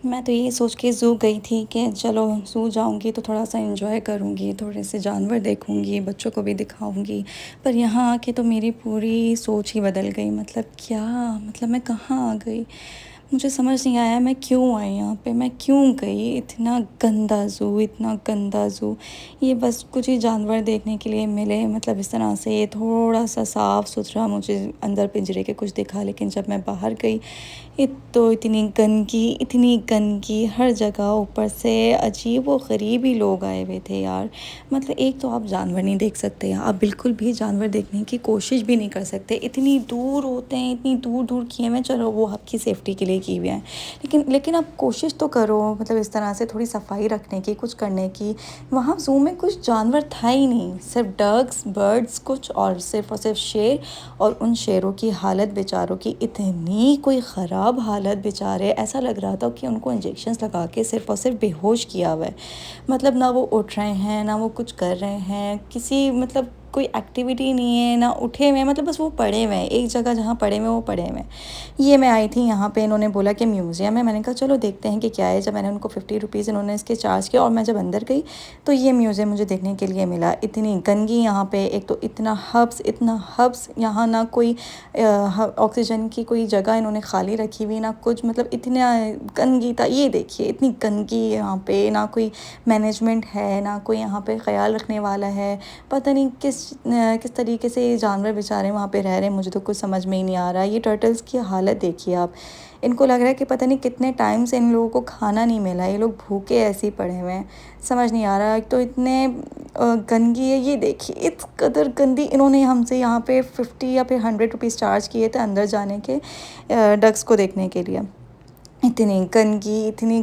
मैं तो ये सोच के ज़ू गई थी कि चलो ज़ू जाऊंगी तो थोड़ा सा एंजॉय करूंगी, थोड़े से जानवर देखूंगी, बच्चों को भी दिखाऊंगी। पर यहाँ आके तो मेरी पूरी सोच ही बदल गई। मतलब क्या, मतलब मैं कहाँ आ गई? मुझे समझ नहीं आया मैं क्यों आई यहाँ पे, मैं क्यों गई? इतना गंदा ज़ू, इतना गंदा ज़ू। ये बस कुछ ही जानवर देखने के लिए मिले, मतलब इस तरह से ये थोड़ा सा साफ़ सुथरा मुझे अंदर पिंजरे के कुछ दिखा, लेकिन जब मैं बाहर गई तो इतनी गंदगी हर जगह, ऊपर से अजीब व गरीब ही लोग आए हुए थे यार। मतलब एक तो आप जानवर नहीं देख सकते, आप बिल्कुल भी जानवर देखने की कोशिश भी नहीं कर सकते। इतनी दूर होते हैं, इतनी दूर दूर किए हुए, चलो वो आपकी सेफ्टी के लिए किए हुए हैं, लेकिन आप कोशिश तो करो, मतलब इस तरह से थोड़ी सफाई रखने की, कुछ करने की। वहाँ ज़ू में कुछ जानवर था ही नहीं, सिर्फ डग्स, बर्ड्स कुछ, और सिर्फ शेर। और उन शेरों की हालत बेचारों की इतनी कोई ख़राब हालत, बेचारे ऐसा लग रहा था कि उनको इंजेक्शंस लगा के सिर्फ और सिर्फ बेहोश किया हुआ है। मतलब ना वो उठ रहे हैं, ना वो कुछ कर रहे हैं, किसी मतलब कोई एक्टिविटी नहीं है, ना उठे हुए हैं, मतलब बस वो पड़े हुए हैं एक जगह, जहाँ पड़े हुए वो पड़े हुए हैं। ये मैं आई थी यहाँ पे, इन्होंने बोला कि म्यूज़ियम है, मैंने कहा चलो देखते हैं कि क्या है। जब मैंने उनको 50 रुपीज़ इन्होंने इसके चार्ज किया, और मैं जब अंदर गई तो ये म्यूज़ियम मुझे देखने के लिए मिला। इतनी गंदगी यहाँ पे, एक तो इतना हब्स यहाँ, ना कोई ऑक्सीजन की कोई जगह इन्होंने खाली रखी हुई, ना कुछ, मतलब इतना गंदगी था। ये देखिए इतनी गंदगी यहाँ पे, ना कोई मैनेजमेंट है, ना कोई यहाँ पे ख्याल रखने वाला है। पता नहीं किस तरीके से ये जानवर बेचारे वहाँ पे रह रहे हैं, मुझे तो कुछ समझ में ही नहीं आ रहा। ये टर्टल्स की हालत देखिए आप, इनको लग रहा है कि पता नहीं कितने टाइम से इन लोगों को खाना नहीं मिला, ये लोग भूखे ऐसे ही पड़े हुए हैं। समझ नहीं आ रहा। एक तो इतने गंदगी है, ये देखिए इस कदर गंदी। इन्होंने हमसे यहाँ पे 50 या फिर 100 रुपीज़ चार्ज किए थे अंदर जाने के, डक्स को देखने के लिए। इतनी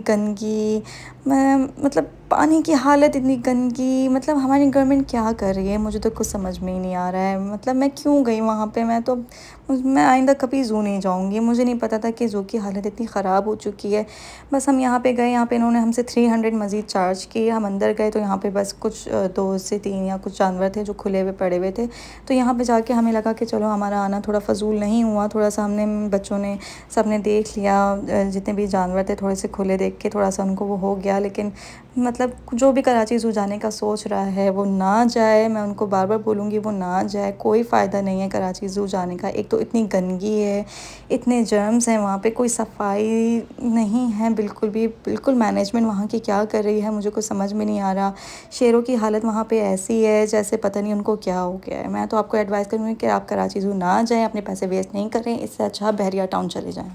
गंदगी, मैं मतलब पानी की हालत इतनी गंदगी, मतलब हमारी गवर्नमेंट क्या कर रही है, मुझे तो कुछ समझ में ही नहीं आ रहा है। मतलब मैं क्यों गई वहाँ पे? मैं आइंदा कभी ज़ू नहीं जाऊँगी। मुझे नहीं पता था कि ज़ू की हालत इतनी ख़राब हो चुकी है। बस हम यहाँ पे गए, यहाँ पे इन्होंने हमसे 300 मज़ीद चार्ज किए। हम अंदर गए तो यहाँ पे बस कुछ 2 से 3 या कुछ जानवर थे जो खुले हुए पड़े हुए थे। तो यहाँ पे जाके हमें लगा कि चलो हमारा आना थोड़ा फ़जूल नहीं हुआ, थोड़ा सा हमने बच्चों ने सब ने देख लिया, जितने भी जानवर थे थोड़े से खुले देख के थोड़ा सा उनको वो हो गया। लेकिन मतलब जो भी कराची ज़ू जाने का सोच रहा है वो ना जाए, मैं उनको बार बार बोलूँगी वो ना जाए। कोई फ़ायदा नहीं है कराची ज़ू जाने का। एक तो इतनी गंदगी है, इतने जर्म्स हैं वहाँ पे, कोई सफाई नहीं है बिल्कुल भी। बिल्कुल मैनेजमेंट वहाँ की क्या कर रही है मुझे कुछ समझ में नहीं आ रहा। शेरों की हालत वहाँ पे ऐसी है जैसे पता नहीं उनको क्या हो गया है। मैं तो आपको एडवाइस करूँगी कि आप कराची ज़ू ना जाएँ, अपने पैसे वेस्ट नहीं करें, इससे अच्छा आप बहरिया टाउन चले जाएँ।